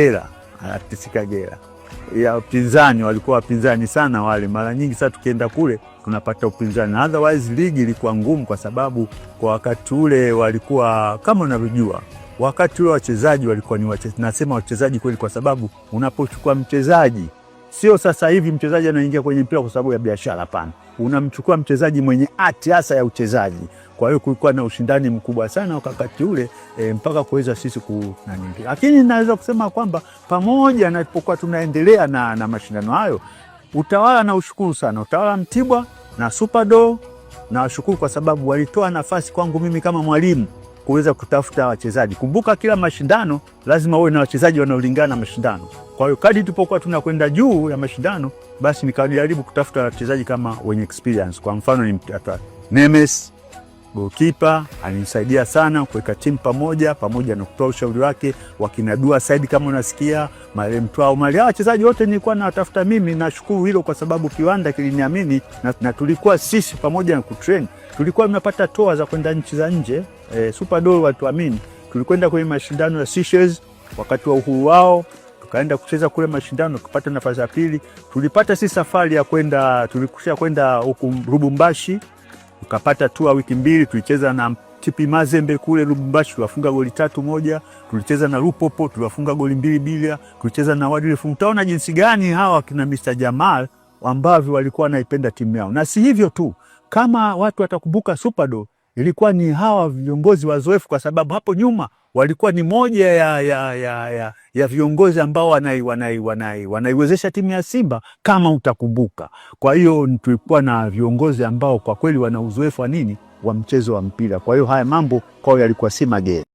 RTC Kagera. Ya upinzani walikuwa wapinzani sana wale. Mara nyingi sasa tukienda kule tunapata upinzani. Otherwise ligi ilikuwa ngumu kwa sababu kwa wakati ule walikuwa kama unavyojua. Wakati ule wachezaji walikuwa ni wachezaji. Nasema wachezaji kweli kwa sababu unapochukua mchezaji sio sasa hivi mchezaji anaingia kwenye mpira kwa sababu ya biashara, hapana. Unamchukua mchezaji mwenye hati hasa ya uchezaji. Kwa hiyo kulikuwa na ushindani mkubwa sana wakati ule mpaka kuweza sisi kunani. Lakini naweza kusema kwamba pamoja na tulipokuwa tunaendelea na mashindano hayo, Utawala na ushukuru sana. Utawala Mtibwa na Superdor na washukuru kwa sababu walitoa nafasi kwangu mimi kama mwalimu kuweza kutafuta wachezaji. Kumbuka kila mashindano lazima uwe na wachezaji wanaolingana na mashindano. Kwa hiyo kadri tulipokuwa tunakwenda juu ya mashindano, basi nikajaribu kutafuta wachezaji kama wenye experience. Kwa mfano ni Nemes goalkeeper alinisaidia sana kuweka timu pamoja na kutoa ushauri wake. Wakina Dua Said kama unasikia, Marem Twao, Maria, wachezaji wote nilikuwa natafuta mimi. Nashukuru hilo kwa sababu kiwanda kiliniamini na tulikuwa sisi pamoja na kutrain. Tulikuwa tunapata toa za kwenda nchi za nje. Superdor watuamini. Tulikwenda kwenye mashindano ya Seychelles wakati wa uhuru wao. Tukaenda kucheza kule mashindano kupata nafasi ya pili. Tulipata si safari ya kwenda, tulikusha kwenda huko Lubumbashi. Tukapata tour wiki mbili, tulicheza na TP Mazembe kule Lubumbashi, tulifunga goli 3-1. Tulicheza na Lupopo, tulifunga goli 2-2. Tulicheza na Wadilefu. Utaona jinsi gani hawa kina Mr. Jamal ambavyo walikuwa wanaipenda timu yao. Na si hivyo tu, kama watu watakumbuka Superdor ilikuwa ni hawa viongozi wazoefu, kwa sababu hapo nyuma walikuwa ni moja ya viongozi ambao wanaiwezesha timu ya Simba kama utakumbuka. Kwa hiyo tulikuwa na viongozi ambao kwa kweli wana uzoefu wa mchezo wa mpira. Kwa hiyo haya mambo kwao yalikuwa si mageni.